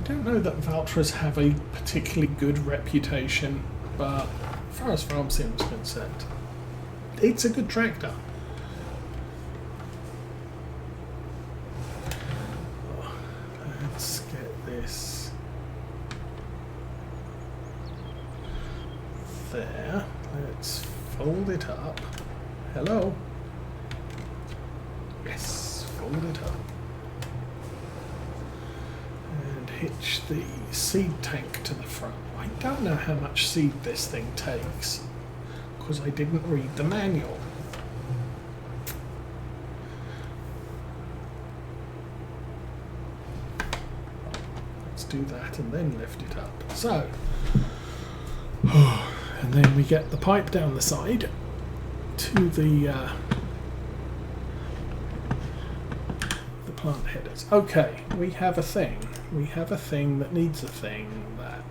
don't know that Valtras have a particularly good reputation, but as far as farm sim is concerned, it's a good tractor. Let's get this there. Let's fold it up. Hello? Yes, fold it up. And hitch the seed tank to the front. I don't know how much seed this thing takes, because I didn't read the manual. Let's do that and then lift it up. So, and then we get the pipe down the side to the plant headers. Okay, we have a thing. We have a thing that needs a thing that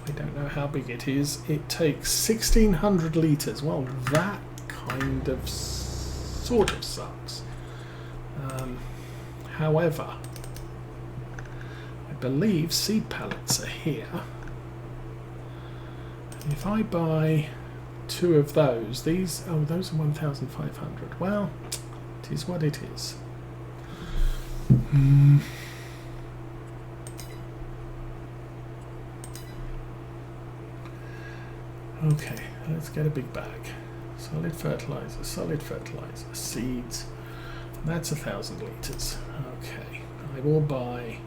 I don't know how big it is. It takes 1,600 litres. Well, that kind of sort of sucks. However, I believe seed pallets are here. If I buy 2 of those, these, oh, those are 1,500. Well, it is what it is. Okay, let's get a big bag. Solid fertilizer, seeds. That's 1,000 litres. Okay, I will buy.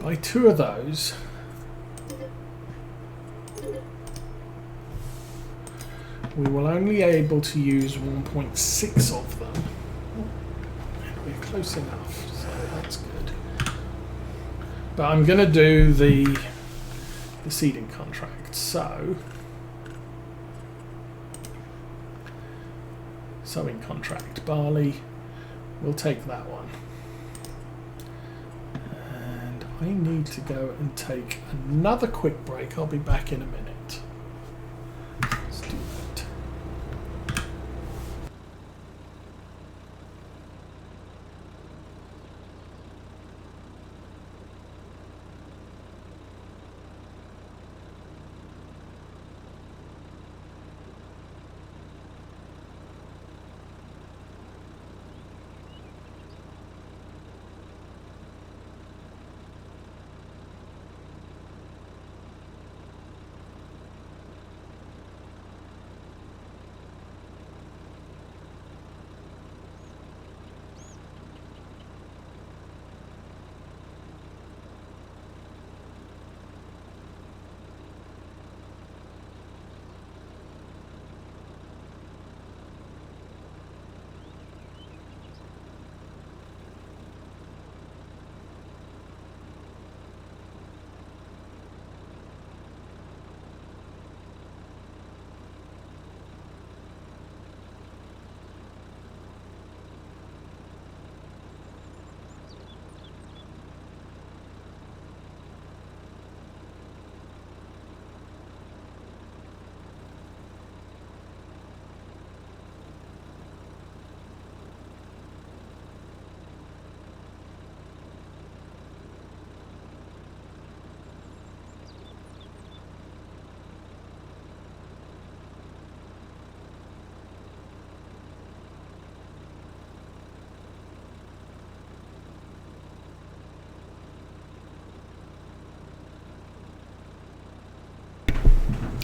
Buy 2 of those. We will only be able to use 1.6 of them. We're close enough, so that's good. But I'm going to do the seeding contract. So, sowing contract, barley. We'll take that one. And I need to go and take another quick break. I'll be back in a minute. Let's do that.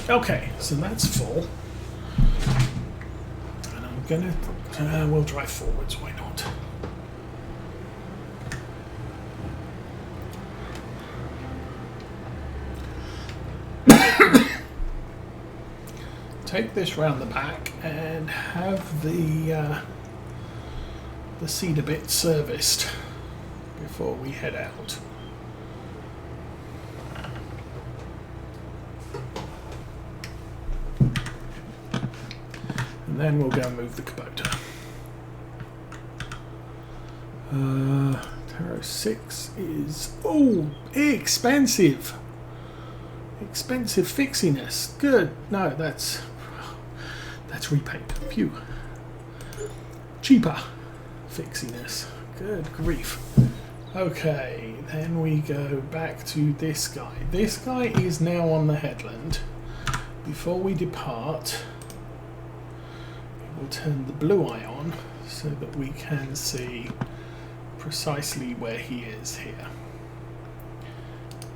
Okay, so that's full. And I'm gonna, we'll drive forwards, why not? Take this round the back and have the cedar bit serviced before we head out. And then we'll go and move the Kubota. Taro 6 is, oh, expensive. Expensive fixiness. Good. No, that's repaint. Phew. cheaper fixiness. Good grief. Okay, then we go back to this guy. This guy is now on the headland. Before we depart, we'll turn the blue eye on so that we can see precisely where he is here.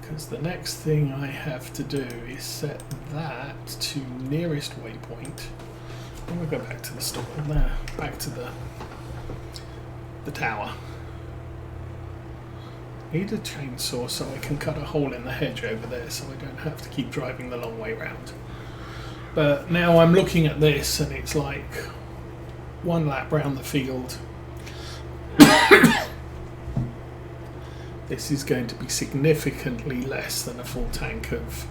Because the next thing I have to do is set that to nearest waypoint. I'm going to go back to the store there, back to the tower. Need a chainsaw so I can cut a hole in the hedge over there so I don't have to keep driving the long way round. But now I'm looking at this and it's like one lap round the field. This is going to be significantly less than a full tank of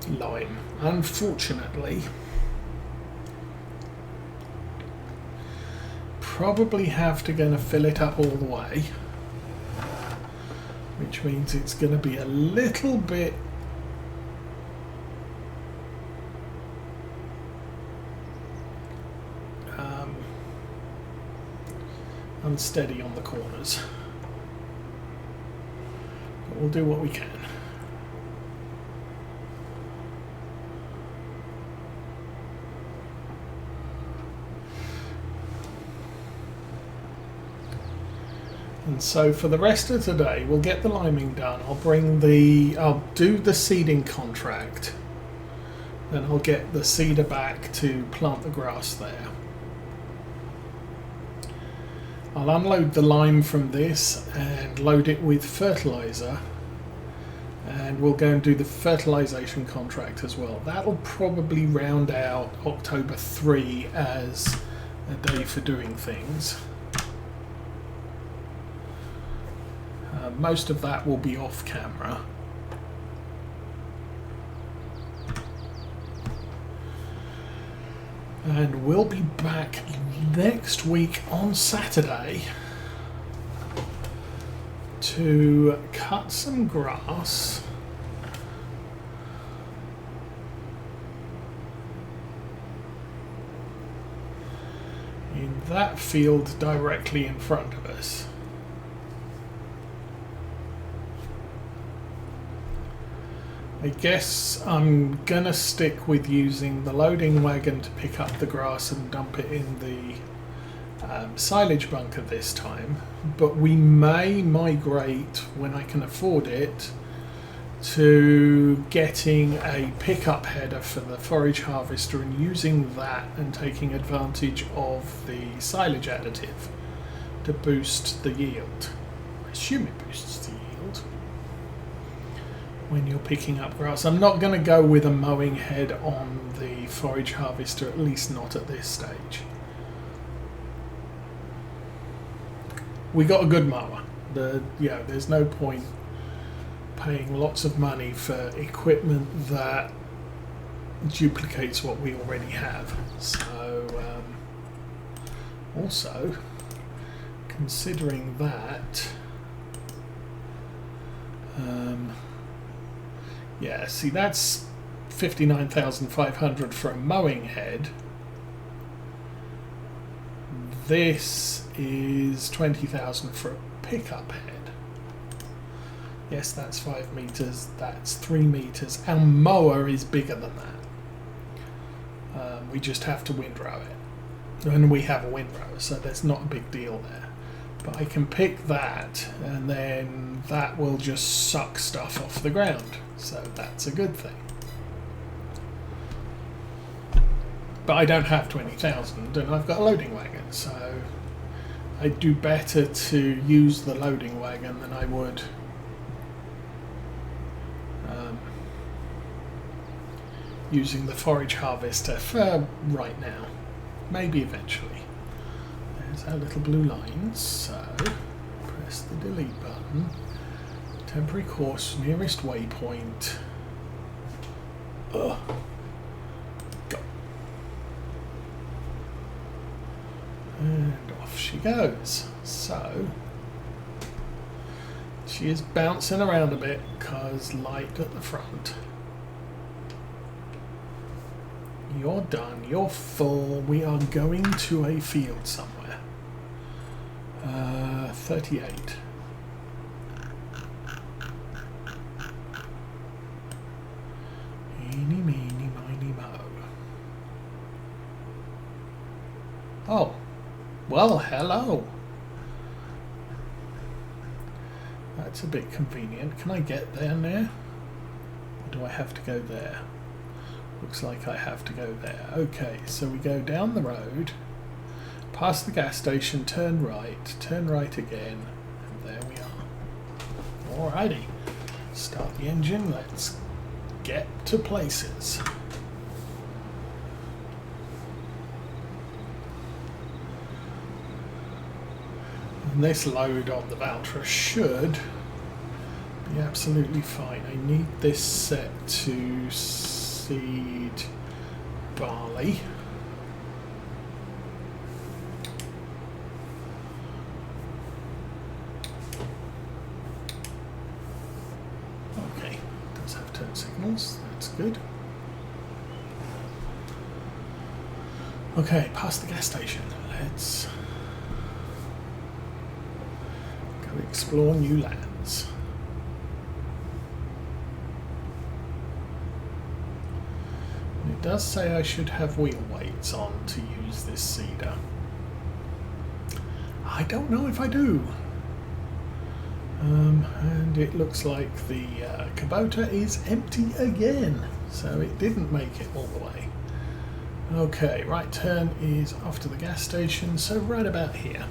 lime, unfortunately. Probably have to gonna fill it up all the way, which means it's going to be a little bit unsteady on the corners, but we'll do what we can. And so for the rest of today, we'll get the liming done. I'll do the seeding contract. Then I'll get the seeder back to plant the grass there. I'll unload the lime from this and load it with fertilizer. And we'll go and do the fertilization contract as well. That'll probably round out October 3 as a day for doing things. Most of that will be off camera. And we'll be back next week on Saturday to cut some grass in that field directly in front of us. I guess I'm gonna stick with using the loading wagon to pick up the grass and dump it in the silage bunker this time, but we may migrate, when I can afford it, to getting a pickup header for the forage harvester and using that and taking advantage of the silage additive to boost the yield. I assume it boosts the yield when you're picking up grass. I'm not going to go with a mowing head on the forage harvester, at least not at this stage. We got a good mower. There's no point paying lots of money for equipment that duplicates what we already have. So also considering that, yeah, see, that's 59,500 for a mowing head. This is 20,000 for a pickup head. Yes, that's 5 meters, that's 3 meters. Our mower is bigger than that. We just have to windrow it. And we have a windrower, so there's not a big deal there. But I can pick that, and then that will just suck stuff off the ground. So that's a good thing. But I don't have 20,000, and I've got a loading wagon, so I'd do better to use the loading wagon than I would using the forage harvester for right now. Maybe eventually. There's our little blue lines, so press the delete button. Temporary course, nearest waypoint. Go. And off she goes. So she is bouncing around a bit because light at the front. You're done. You're full. We are going to a field somewhere. 38. Eeny, meeny, miny, mo. Oh. Well, hello. That's a bit convenient. Can I get there now? Or do I have to go there? Looks like I have to go there. Okay, so we go down the road, past the gas station, turn right again, and there we are. Alrighty, start the engine, let's get to places. And this load on the Valtra should be absolutely fine. I need this set to seed barley. Okay, does have turn signals, that's good. Okay, past the gas station. Let's go explore new lands. It does say I should have wheel weights on to use this seeder. I don't know if I do. And it looks like the Kubota is empty again, so it didn't make it all the way. Okay, right turn is after the gas station, so right about here.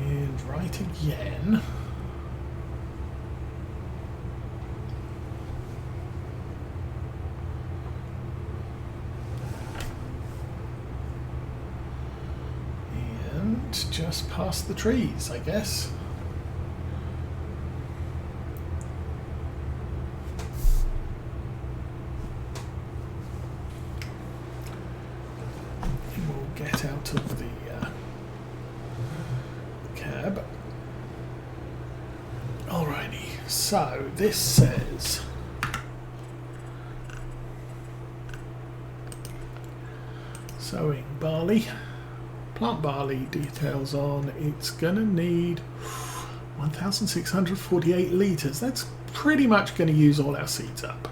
And right again. Just past the trees, I guess. We'll get out of the cab. Alrighty, so this says sowing barley. Plant barley details on, it's gonna need 1,648 litres. That's pretty much going to use all our seeds up.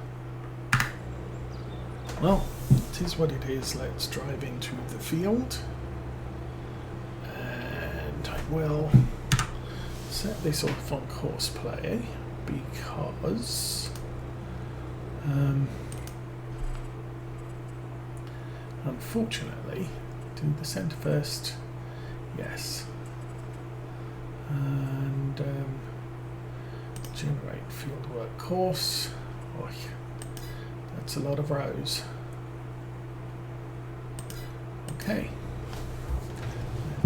Well, it is what it is. Let's drive into the field. And I will set this off on course play because unfortunately, do the centre first, yes, and generate fieldwork course. Oh, that's a lot of rows. Okay,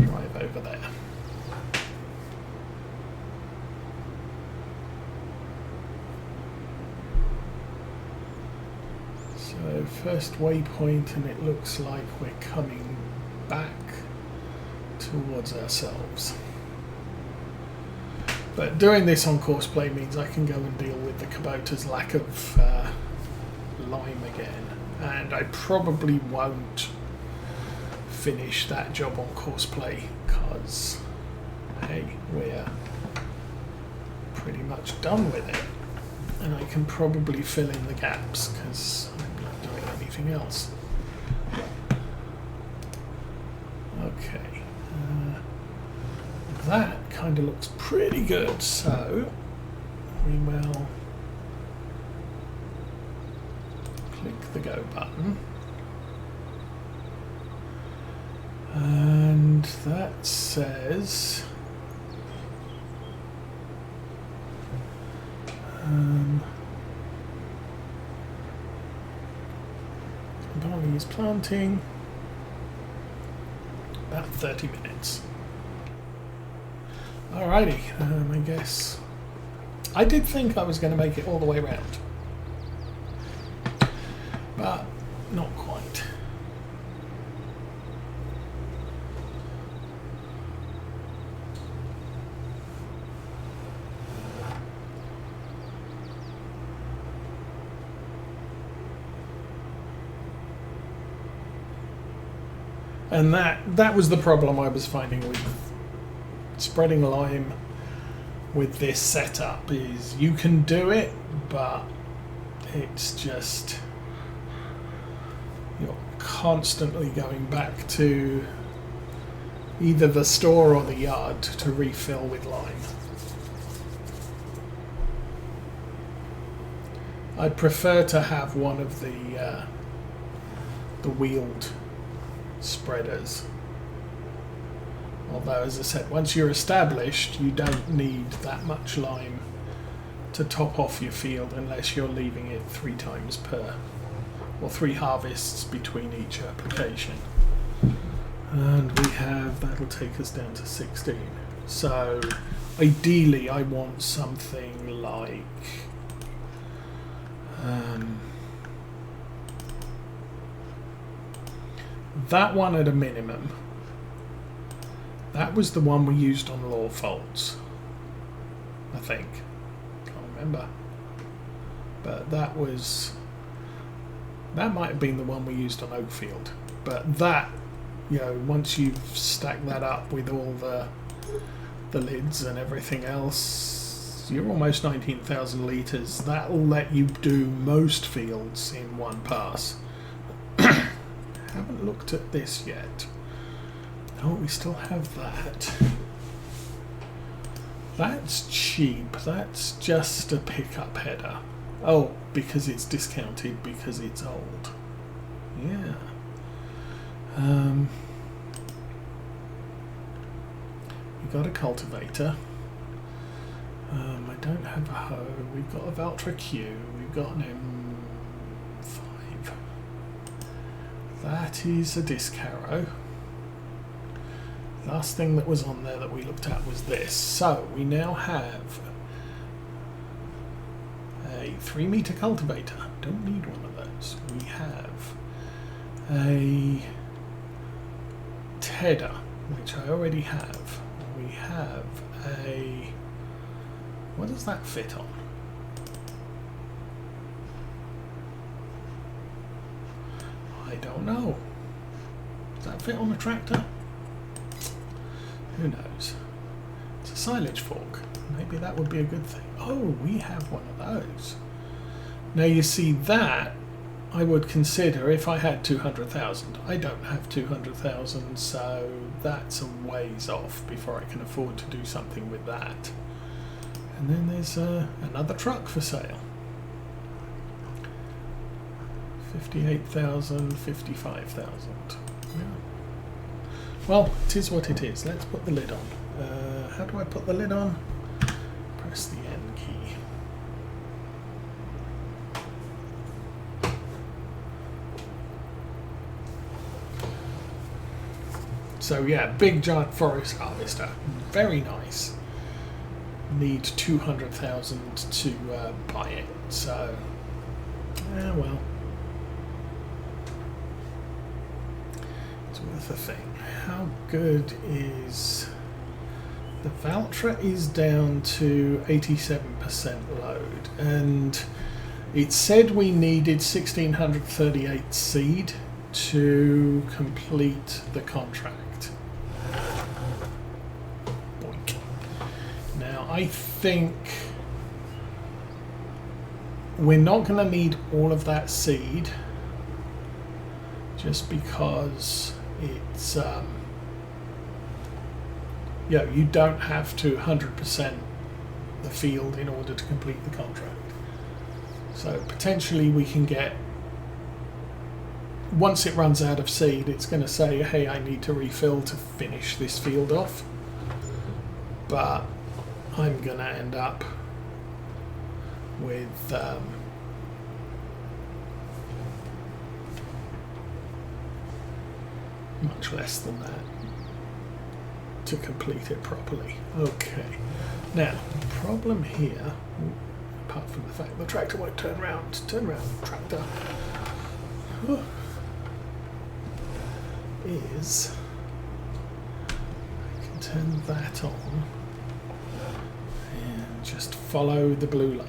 drive over there. So first waypoint, and it looks like we're coming back towards ourselves. But doing this on course play means I can go and deal with the Kubota's lack of lime again, and I probably won't finish that job on course play because, hey, we're pretty much done with it, and I can probably fill in the gaps because I'm not doing anything else. Okay, that kind of looks pretty good, so we will click the go button, and that says barley is planting. About 30 minutes. Alrighty, I guess I did think I was going to make it all the way around, but not quite. And that was the problem I was finding with spreading lime with this setup, is you can do it, but it's just you're constantly going back to either the store or the yard to refill with lime. I'd prefer to have one of the wheeled spreaders. Although, as I said, once you're established, you don't need that much lime to top off your field unless you're leaving it 3 times per, or 3 harvests between each application. And we have, that'll take us down to 16. So ideally I want something like that one at a minimum. That was the one we used on law faults, I think. Can't remember. But that might have been the one we used on Oakfield. But that, you know, once you've stacked that up with all the lids and everything else, you're almost 19,000 litres. That'll let you do most fields in one pass. Haven't looked at this yet. Oh, we still have that. That's cheap. That's just a pickup header. Oh, because it's discounted because it's old. Yeah. We got a cultivator. I don't have a hoe. We've got a Valtra Q. We've got an M5. That is a disc harrow. Last thing that was on there that we looked at was this. So we now have a 3-meter cultivator. Don't need one of those. We have a tedder, which I already have. We have a... what does that fit on? I don't know. Does that fit on a tractor? Who knows? It's a silage fork. Maybe that would be a good thing. Oh, we have one of those. Now you see that I would consider if I had 200,000. I don't have 200,000, so that's a ways off before I can afford to do something with that. And then there's another truck for sale. 58,000, 55,000. Yeah. Well, it is what it is. Let's put the lid on. How do I put the lid on? Press the N key. So yeah, big giant forest harvester. Very nice. Need 200,000 to buy it. So, well. It's worth a thing. How good is... the Valtra is down to 87% load, and it said we needed 1638 seed to complete the contract. Boink. Now I think we're not going to need all of that seed, just because it's you don't have to 100% the field in order to complete the contract. So potentially we can get, once it runs out of seed, it's going to say, hey, I need to refill to finish this field off. But I'm going to end up with much less than that to complete it properly. Okay, now the problem here, apart from the fact the tractor won't turn around, tractor, is I can turn that on and just follow the blue line.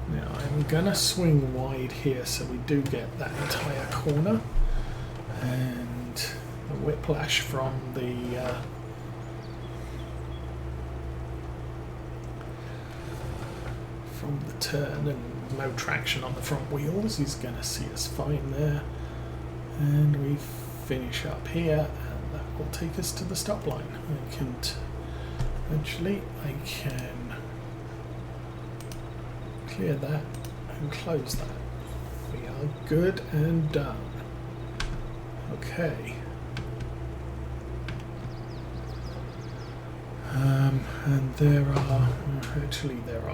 Now I I'm going to swing wide here so we do get that entire corner, and the whiplash from the turn and no traction on the front wheels is going to see us fine there. And we finish up here, and that will take us to the stop line. I can eventually clear that and close that. We are good and done. Okay. And there are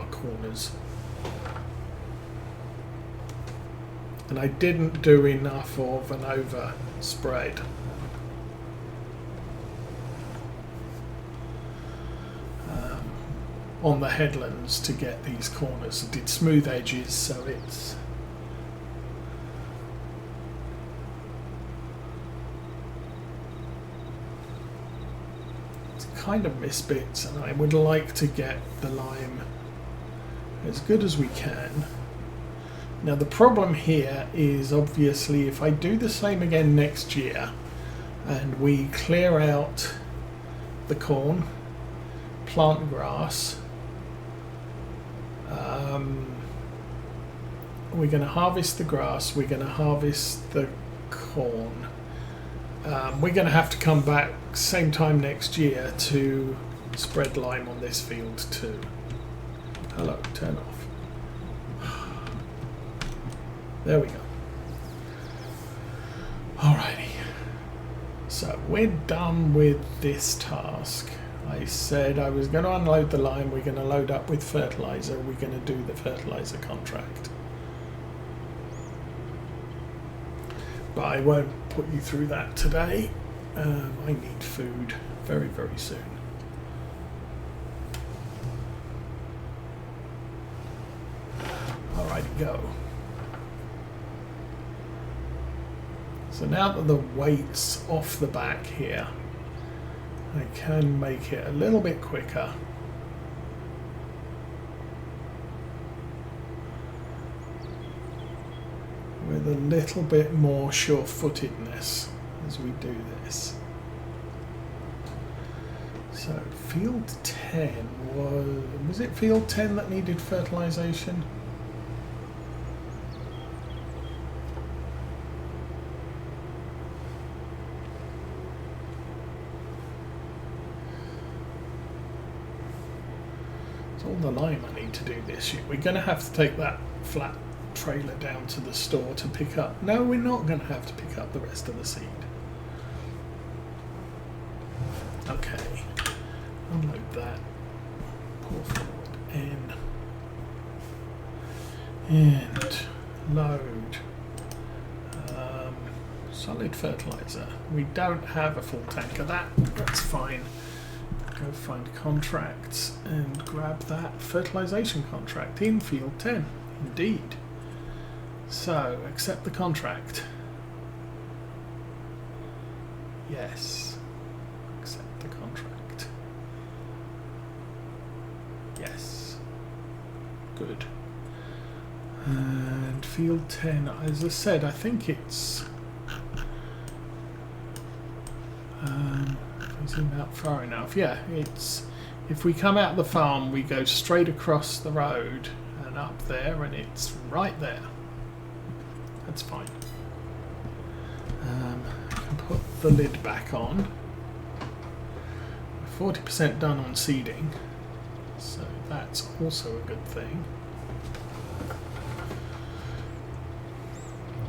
corners. And I didn't do enough of an overspread. On the headlands to get these corners. I did smooth edges, so it's kind of miss bits, and I would like to get the lime as good as we can. Now the problem here is obviously if I do the same again next year and we clear out the corn, plant grass, we're going to harvest the grass, we're going to harvest the corn. We're going to have to come back same time next year to spread lime on this field too. Hello, turn off. There we go. Alrighty. So we're done with this task. I said I was going to unload the lime, we're going to load up with fertilizer, we're going to do the fertilizer contract. But I won't put you through that today. I need food very, very soon. Alrighty, go. So now that the weight's off the back here, I can make it a little bit quicker. With a little bit more sure-footedness as we do this. So field 10 was it field 10 that needed fertilization? It's all the lime I need to do this year. We're going to have to take that flat trailer down to the store to pick up. No, we're not going to have to pick up the rest of the seed. Okay, unload that, pull forward N, and load solid fertilizer. We don't have a full tank of that, that's fine. Go find contracts and grab that fertilization contract in field 10, indeed. So, accept the contract. Yes. Accept the contract. Yes. Good. And field 10, as I said, I think it's... if I zoom out far enough, yeah, it's... If we come out of the farm, we go straight across the road and up there, and it's right there. That's fine. I can put the lid back on. 40% done on seeding, so that's also a good thing.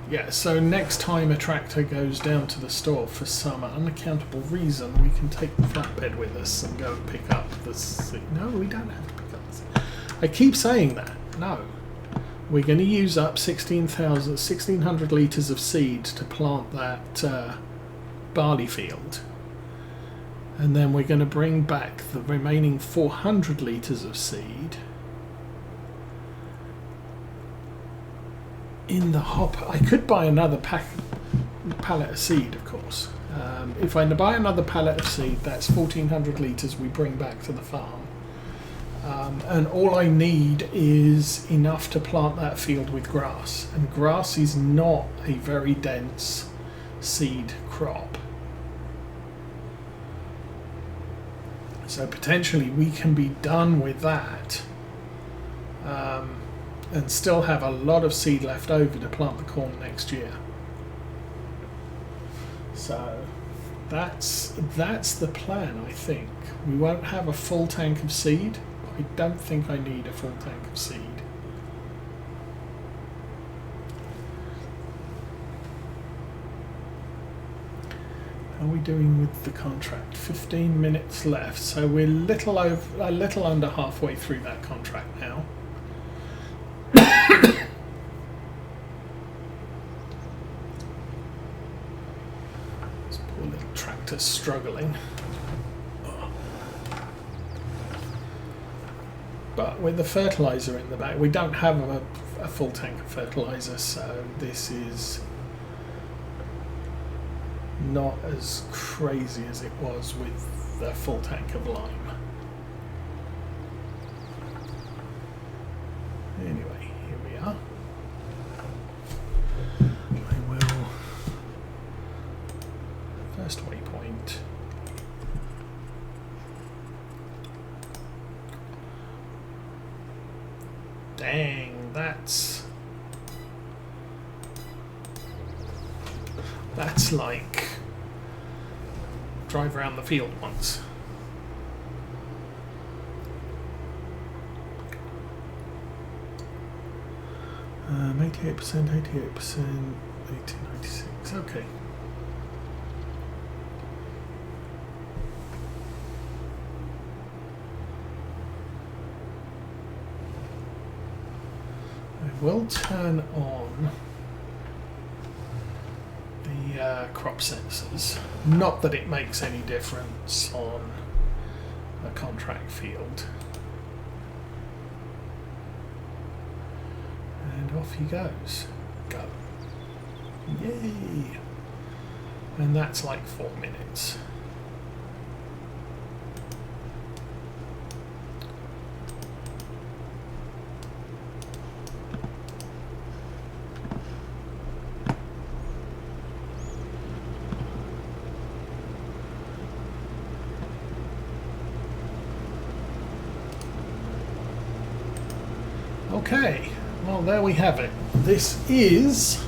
Yeah, so next time a tractor goes down to the store for some unaccountable reason, we can take the flatbed with us and go and pick up the seed. No, we don't have to pick up the seed. I keep saying that. No. We're going to use up 1,600 litres of seed to plant that barley field. And then we're going to bring back the remaining 400 litres of seed in the hopper. I could buy another pallet of seed, of course. If I buy another pallet of seed, that's 1,400 litres we bring back to the farm. And all I need is enough to plant that field with grass, and grass is not a very dense seed crop. So potentially we can be done with that and still have a lot of seed left over to plant the corn next year. So that's the plan, I think. We won't have a full tank of seed. I don't think I need a full tank of seed. How are we doing with the contract? 15 minutes left, so we're a little under halfway through that contract now. This poor little tractor's struggling. But with the fertilizer in the back, we don't have a full tank of fertilizer, so this is not as crazy as it was with the full tank of lime. Anyway, here we are. I will first waypoint. Dang, that's like drive around the field once. Um, 88%, 88%, 1896. Okay. I will turn on the crop sensors. Not that it makes any difference on a contract field. And off he goes. Go. Yay! And that's like 4 minutes. Okay, well there we have it. This is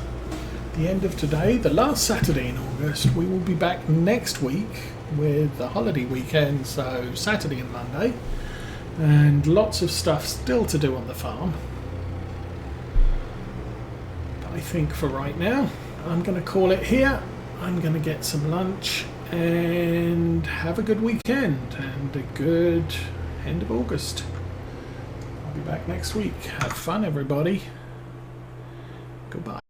the end of today, the last Saturday in August. We will be back next week with the holiday weekend, so Saturday and Monday, and lots of stuff still to do on the farm. But I think for right now, I'm going to call it here. I'm going to get some lunch and have a good weekend and a good end of August. I'll be back next week. Have fun, everybody. Goodbye.